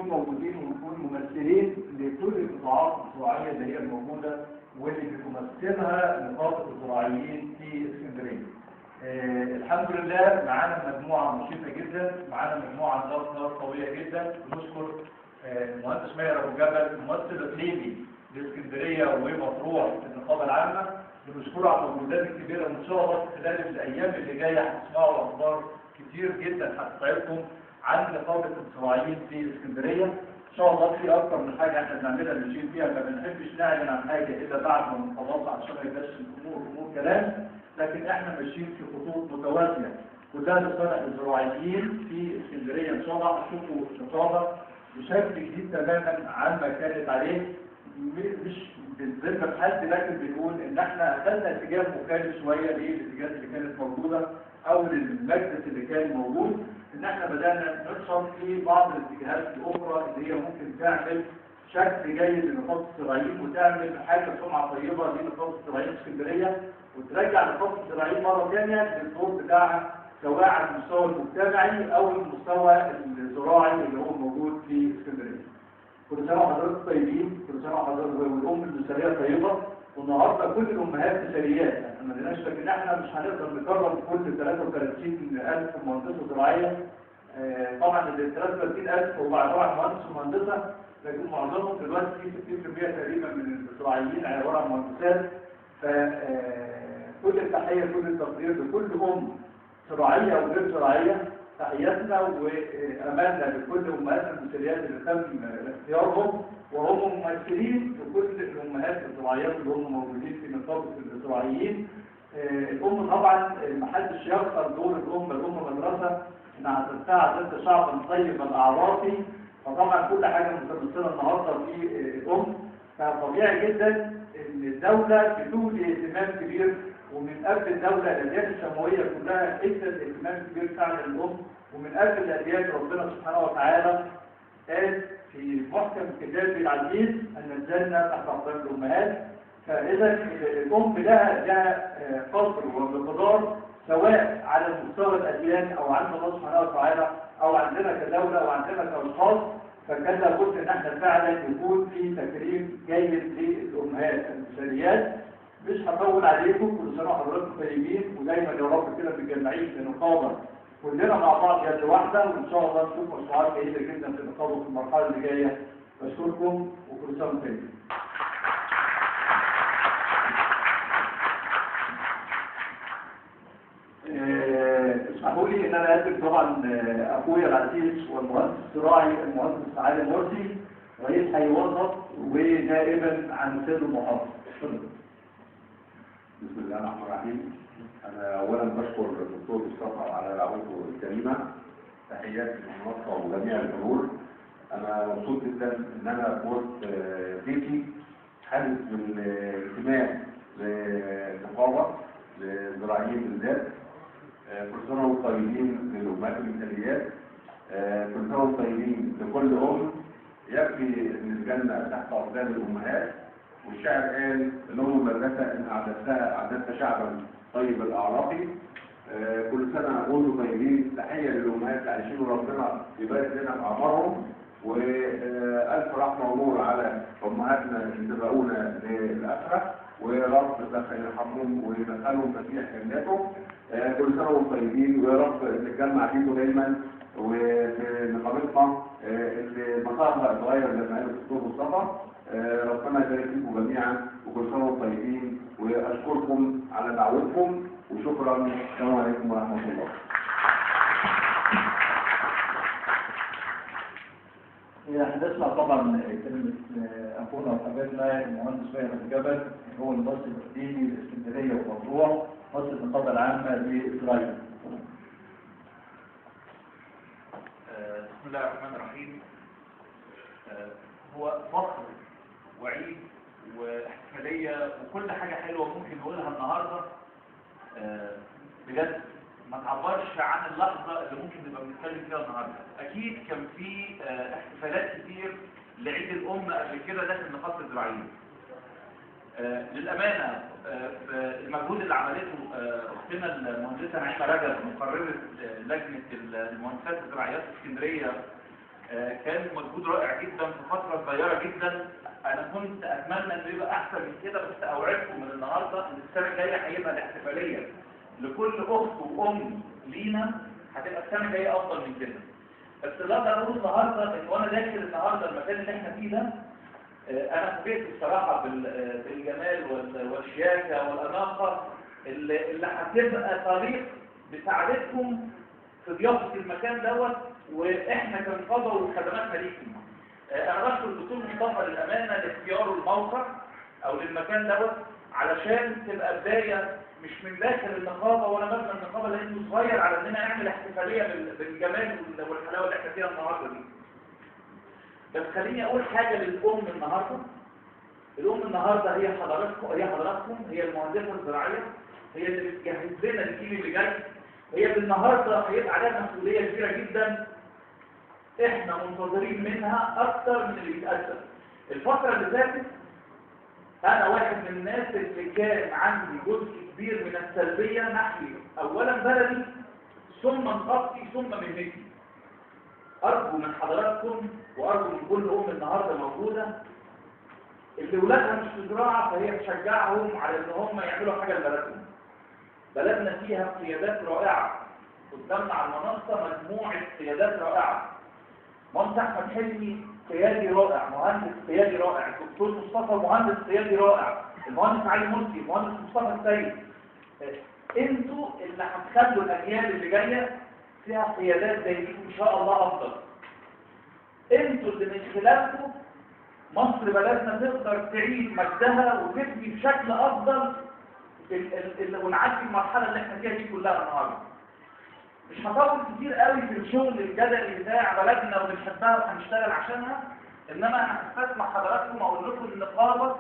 نكون موجودين ونكون ممثلين لكل القطاعات الزراعيه اللي هي الموجوده واللي بتمثلها نقابه الزراعيين في اسكندريه. الحمد لله معانا مجموعه مشرفه جدا، معانا مجموعه ذات نار قويه جدا. بنشكر المهندس ماهر ابو جبل الممثل الاقليمي لاسكندريه ومطروح في النقابه العامه، بنشكره على المجهودات الكبيره، وان شاء الله خلال الايام اللي جايه هتسمعوا اخبار كتير جدا هتساعدكم عن نقابه الزراعيين في اسكندريه. ان شاء الله في اكثر من حاجه احنا بنعملها بنشيل فيها، ما بنحبش نعلن عن حاجه الا بعد ما نخلص عشان ما يبقاش الامور كلام، لكن احنا ماشيين في خطوط متوازيه وده لصالح الزراعيين في اسكندريه. ان شاء الله هتشوفوا النقابه بشكل جديد تماما عن ما كانت عليه، مش بنذم حد، لكن بنقول ان احنا اخذنا اتجاه مخالف شويه للاتجاهات اللي كانت موجوده او للمجلس اللي كان موجود، ان احنا بدانا ندخل في بعض الاتجاهات الاخرى اللي هي ممكن تعمل شكل جيد لنقابه الزراعيين وتعمل حاجه سمعه طيبه لنقابه الزراعيين في اسكندريه، وترجع نقابه الزراعيين مره ثانيه للدور بتاعها سواء على المستوى المجتمعي او المستوى الزراعي اللي هو موجود في اسكندريه. كل سنه وحضرتك طيبين، كل سنه وحضرتك والام الاسريه طيبه، والنهارده كل الامهات اسريات، احنا ما عندناش، لكن احنا مش هنقدر نكرم كل 33,000 مهندسه زراعيه. طبعا ال 33,000 هو عباره عن مهندس ومهندسه، لكن معظمهم دلوقتي في 60% تقريبا من الزراعيين عباره عن مهندسات. فكل التحيه كل التقدير لكل ام زراعيه او غير زراعيه، تحياتنا وامالنا لكل امهات المثاليات اللي تم اختيارهم وهم ممثلين لكل الامهات الزراعيات اللي هم موجودين في نقابه الزراعيين. الام طبعا محدش يغفر دور الام مدرسه، انها هترتاع ضد شعب طيب الاعراف، فطبعا كل حاجه متمثله النهارده في الام، فطبيعي جدا ان الدوله بتولي اهتمام كبير، ومن قبل الدوله الاديان السماويه كلها ادت اهتمام كبير فعلا للام، ومن قبل الاديان ربنا سبحانه وتعالى قال في محكم كتابه العزيز ان الجنه تحت اقدام الامهات. فاذا الام لها قدر ومقدار سواء على مستوى الاديان او عند الله سبحانه وتعالى او عندنا كدوله او عندنا كاشخاص، فكان لابد ان احنا فعلا يكون في تكريم جيد للامهات المثاليات. مش هطول عليكم، كل سنه وحضراتكم طيبين، ودايما يا رب كده متجمعين في نقابه كلنا مع بعض يد واحده، وان شاء الله نشوف مشروعات جيده جدا في النقابه في المرحله اللي جايه. بشكركم وكل سنه وانتم طيبين. اسمحوا لي ان انا اقدم طبعا اخويا العزيز والمهندس الزراعي المهندس علي مرسي، رئيس حي وسط ونائبا عن سيد المحافظ. بسم الله الرحمن الرحيم. انا اولا بشكر الدكتور مصطفى على دعوته الكريمه. تحياتي للمنصه وجميع الحضور. انا مبسوط جدا ان انا في وسط بيتي حاسس بالانتماء للنقابه للزراعيين بالذات. كل سنه وانتم طيبين للامهات المثاليات. كل سنه وانتم طيبين لكل يكفي ان الجنه تحت اقدام الامهات، والشاعر قال الام مدرسه ان اعددتها شعبا طيب الاعراف. كل سنه وانتم طيبين. تحيه للامهات اللي عايشين وربنا يبارك لنا في اعمارهم، والف رحمه ونور على امهاتنا اللي سبقونا للاخره، ويا رب يرحمهم ويدخلهم فسيح جناتهم. كل سنه وانتم طيبين، ويا رب نتجمع فيكم دايما، وفي نقابتنا اللي مسارها اتغير زي ما قال الدكتور مصطفى. ربنا يبارك فيكم جميعا، وكل سنه وانتم طيبين، واشكركم على دعوتكم، وشكرا. السلام عليكم ورحمه الله. هنسمع طبعا كلمه اخونا وحبيبنا المهندس ماهر ابو جبل، هو الممثل الاقليمي لاسكندريه ومطروح، ممثل النقابه العامه لاسرائيل. بسم الله الرحمن الرحيم. هو فخر وعيد واحتفاليه وكل حاجه حلوه ممكن نقولها النهارده. بجد ما تعبرش عن اللحظه اللي ممكن نبقى بنتكلم فيها النهارده. اكيد كان في احتفالات كتير لعيد الام قبل كده داخل نقابه الزراعيين. للامانه المجهود اللي عملته اختنا المهندسه نعيمه رجب مقرره لجنه المهندسات الزراعيات في اسكندريه كان مجهود رائع جدا في فترة صغيرة جدا. أنا كنت أتمنى إنه يبقى أحسن من كده، بس أوعدكم من النهاردة إن السنة الجاية هيبقى الاحتفالية لكل أخت وأم لينا هتبقى السنة الجاية أفضل من كده. بس اللي أقدر أقوله النهاردة إن وأنا داخل النهاردة المكان اللي إحنا فيه ده، أنا فوجئت بصراحة بالجمال والشياكة والأناقة اللي هتبقى طريق بسعادتكم في ضيافة المكان دوت، وإحنا كنقابة وخدماتنا ليكم. أنا بشكر الدكتور مصطفى للأمانة لاختياره الموقع أو للمكان دوت علشان تبقى بداية مش من داخل النقابة ولا مبنى النقابة، لأنه صغير على إننا نعمل احتفالية بالجمال والحلاوة اللي إحنا فيها النهاردة دي. بس خليني أقول حاجة للأم النهاردة. الأم النهاردة هي حضراتكم، هي المهندسة الزراعية، هي اللي بتجهز لنا الجيل اللي جاي، هي اللي النهاردة هيبقى عليها مسؤولية كبيرة جدا احنا منتظرين منها اكتر من اللي بيتقدم. الفترة اللي فاتت انا واحد من الناس اللي كان عندي جزء كبير من السلبية ناحية اولا بلدي ثم نقابتي ثم مهنتي. ارجو من حضراتكم وارجو من كل ام النهاردة موجودة اللي ولادها مش في زراعة فهي تشجعهم على ان هم يعملوا حاجة لبلدهم. بلدنا فيها قيادات رائعة قدامنا على المنصة، مجموعة قيادات رائعة. مهندس احمد حلمي قيادي رائع، مهندس قيادي رائع، الدكتور مصطفى مهندس قيادي رائع، المهندس علي مرسي، المهندس مصطفى السيد. انتوا اللي هتخلوا الاجيال اللي جايه فيها قيادات زي دي ان شاء الله افضل. انتوا اللي من خلالكم مصر بلدنا تقدر تعيد مجدها وتبني بشكل افضل ونعدي المرحله اللي احنا فيها دي كلها النهارده. مش هطول كتير قوي في الشغل الجدلي بتاع بلدنا وبنحبها وهنشتغل عشانها، انما انا هستسمح حضراتكم اقول لكم ان النقابه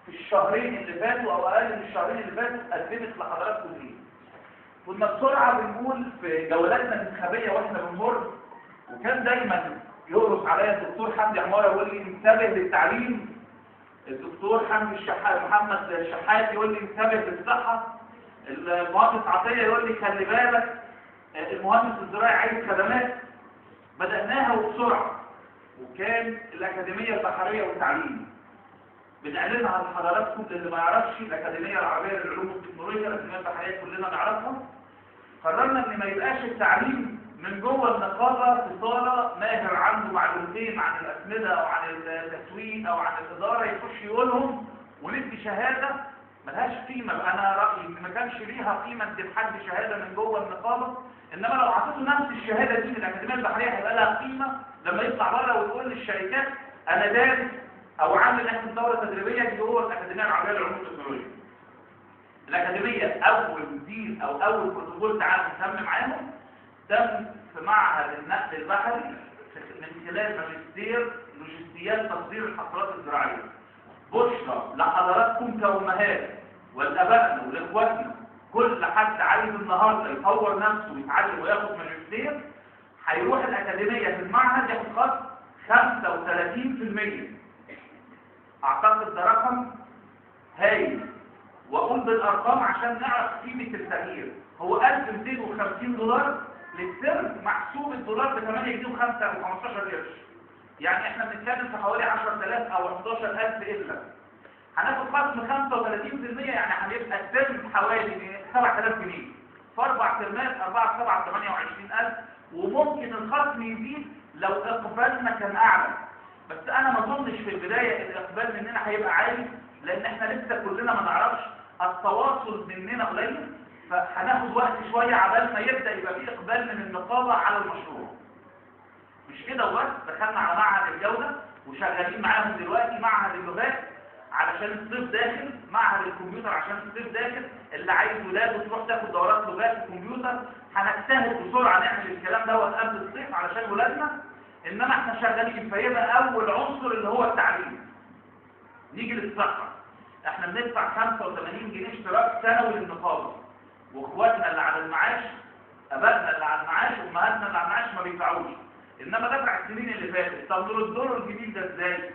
في الشهرين اللي فاتوا او اقل من الشهرين اللي فاتوا قدمت لحضراتكم ايه. كنا بسرعه بنقول في جولاتنا الانتخابيه واحنا بنمر، وكان دايما يقرص عليا الدكتور حمدي عماره يقول لي انتبه للتعليم، الدكتور محمد الشحات يقول لي انتبه للصحه، المهندس عطيه يقول لي خلي بالك، المهندس الزراعي عايز خدمات. بدأناها وبسرعة، وكان الأكاديمية البحرية والتعليم بنعلنها لحضراتكم للي ما يعرفش. الأكاديمية العربية للعلوم والتكنولوجيا، الأكاديمية البحرية كلنا نعرفها. قررنا إن ما يبقاش التعليم من جوه النقابة في صالة ماهر عنده معلومتين عن الأسمدة أو عن التسويق أو عن الإدارة يخش يقولهم وندي شهادة ملهاش قيمة. أنا رأيي إن ما كانش ليها قيمة ندي لحد شهادة من جوه النقابة، إنما لو أعطيته نفس الشهادة دي من الأكاديمية البحرية هيبقى لها قيمة لما يطلع بره ويقول للشركات أنا دارس أو عامل نفس الدورة التدريبية دي جوه الأكاديمية العربية للعلوم والتكنولوجيا. الأكاديمية أول دين أو أول بروتوكول تعامل تم معاهم تم في معهد النقل البحري من خلال ماجستير لوجستيات تصدير الحصولات الزراعية. بشرى لحضراتكم كأمهات ولأبائنا ولإخواتنا، كل حد عايز النهارده يطور نفسه ويتعلم وياخد ماجستير هيروح الأكاديمية في المعهد ياخد خصم 35%. أعتقد ده رقم هايل، وأقول بالأرقام عشان نعرف قيمة التغيير. هو $1250 للترم، محسوب الدولار ب 8 جنيه و5 أو 15 قرش. يعني احنا بنتكلم في حوالي 10,000 أو 11,000 إلا. هناخد خصم 35%، يعني هنبقى الترم حوالي 7,000 جنيه. في 4 ترمات 4 في 7 28,000، وممكن الخصم يزيد لو إقبالنا كان أعلى. بس أنا ما أظنش في البداية الإقبال مننا هيبقى عالي، لأن احنا لسه كلنا ما نعرفش، التواصل مننا قليل، فهناخد وقت شوية عبال ما يبدأ يبقى فيه إقبال من النقابة على المشروع. مش كده وبس، دخلنا على معهد الجودة وشغالين معاهم دلوقتي، معهد اللغات علشان الصيف داخل، معهد الكمبيوتر عشان الصيف داخل، اللي عايز ولاده تروح تاخد دورات لغات الكمبيوتر. هنجتهد بسرعة نعمل الكلام دوت قبل الصيف علشان ولادنا، إنما احنا شغالين. فيبقى أول عنصر اللي هو التعليم. نيجي للصحة، احنا بندفع 85 جنيه اشتراك سنوي للنقابة، واخواتنا اللي على المعاش، ابائنا اللي على المعاش، وامهاتنا اللي على المعاش ما بيدفعوش، انما دفع السنين اللي فاتت. طب نرد له الجديد ده ازاي؟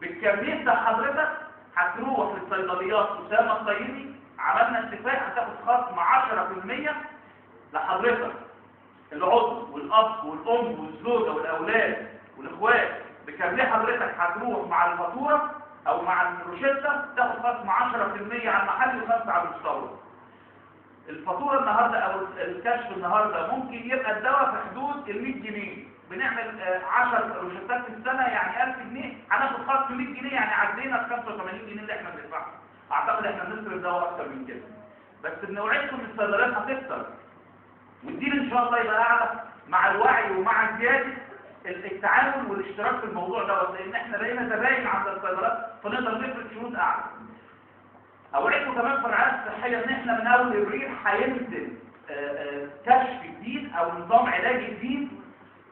بالكميه ده حضرتك هتروح للصيدليات اسامه الطيبي، عملنا اتفاق هتاخد خصم 10% لحضرتك العضو والاب والام والزوجه والاولاد والاخوات بكارنيه حضرتك هتروح مع الفاتوره او مع الروشته تاخد خصم 10% على المحل و5 على المستورد. الفاتوره النهارده او الكشف النهارده ممكن يبقى الدواء في حدود ال 100 جنيه، بنعمل 10 روشتات في السنه يعني 1000 جنيه، هناخد خصم 100 جنيه يعني عدينا ال 85 جنيه اللي احنا بندفعها. اعتقد احنا بنصرف دواء اكتر من كده، بس بنوعدكم ان الصيدليات هتكتر والدين ان شاء الله يبقى اعلى مع الوعي ومع زياده التعامل والاشتراك في الموضوع دوت، لان احنا بقينا زباين عند الصيدليات فنقدر نفرض شروط اعلى. اوعدكم كمان في الرعايه الصحيه ان احنا من اول ابريل هينزل كشف جديد او نظام علاجي جديد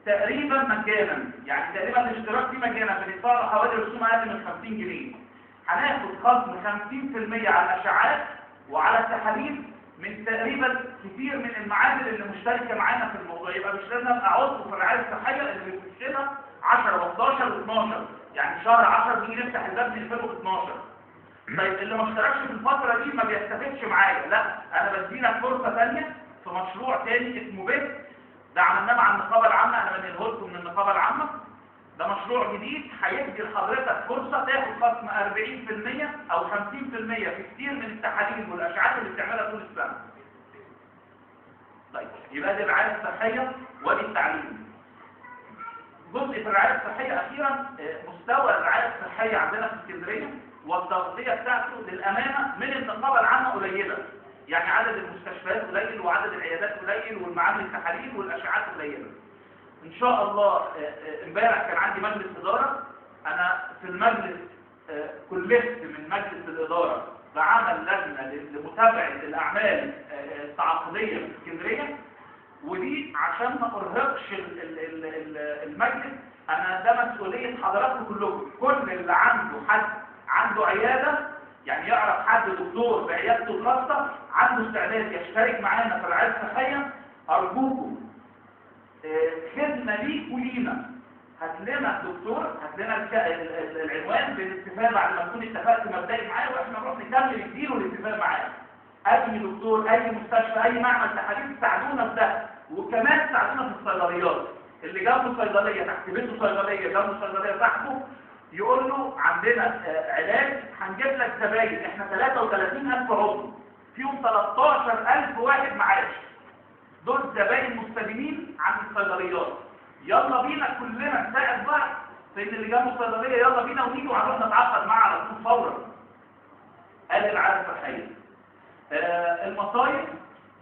تقريبا مجانا، يعني تقريبا الاشتراك فيه مجانا، بندفع حوالي رسوم اقل من 50 جنيه. هناخد خصم 50% على الاشعاعات وعلى التحاليل من تقريبا كتير من المعامل اللي مشتركه معانا في الموضوع، يبقى مش لازم ابقى عضو في الرعايه الصحيه اللي بيخش لها 10 و11 و12، يعني شهر 10 بنيجي نفتح الباب نقفله في 12. طيب اللي ما اشتركش في الفتره دي ما بيستفدش معايا، لا انا بديلك فرصه ثانيه في مشروع ثاني اسمه بيت، ده عملناه مع النقابه العامه، انا بديه لكم من النقابه العامه. ده مشروع جديد هيدي لحضرتك فرصه تاخد خصم 40% او 50% في كتير من التحاليل والاشعاعات اللي بتعملها طول السنه. طيب يبقى دي الرعايه الصحيه ودي التعليم. جزء في الرعايه الصحيه اخيرا، مستوى الرعايه الصحيه عندنا في اسكندريه والتغطيه بتاعته للامانه من النقابه العامه قليله، يعني عدد المستشفيات قليل وعدد العيادات قليل والمعامل التحاليل والاشعاعات قليله. ان شاء الله امبارح كان عندي مجلس اداره، انا في المجلس كلفت من مجلس الاداره بعمل لجنه لمتابعه الاعمال التعاقديه في اسكندريه، ودي عشان ما ارهقش المجلس، انا ده مسؤوليه حضراتكم كلكم. كل اللي عنده حد عنده عياده، يعني يعرف حد دكتور بعيادته الخاصه عنده استعداد يشترك معانا في الرعايه الصحيه، ارجوكم خدمه ليك ولينا، هات لنا الدكتور، هات لنا العنوان بالاتفاق بعد ما تكون اتفقت مبدئي معاه، واحنا نروح نكمل نديله الاتفاق معاه. اي دكتور، اي مستشفى، اي معمل تحاليل ساعدونا في ده، وكمان ساعدونا في الصيدليات. اللي جنبه صيدليه تحت بيته صيدليه جنبه صيدليه تحته يقول له عندنا علاج هنجيب لك زباين، احنا 33,000 عضو فيهم 13,000 واحد معاش، دول زباين مستديمين عند الصيدليات. يلا بينا كلنا نساعد بعض، لان اللي جنبه الصيدليه يلا بينا ونيجي وهنروح نتعاقد معاه على طول فورا. ادي الرعايه الصحيه. المصايف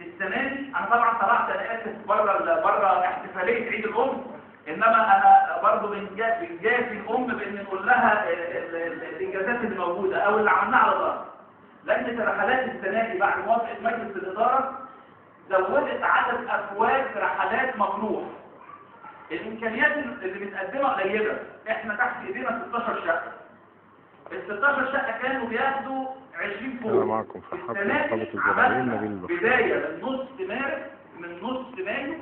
السنه دي انا طبعا طلعت، انا اسف، بره احتفاليه عيد الام، انما انا برضه بنجازي الام بان نقول لها الانجازات اللي موجوده او اللي عملناها على الارض. لجنه الرحلات السنه دي بعد موافقه مجلس الاداره زودت عدد افواج رحلات مطروح. الامكانيات اللي متقدمه قليله، احنا تحت ايدينا 16 شقه. ال 16 شقه كانوا بياخدوا 20 فوق. انا معكم في حفل نقابه الزراعيين نبيل البحر. بدايه من نص مايو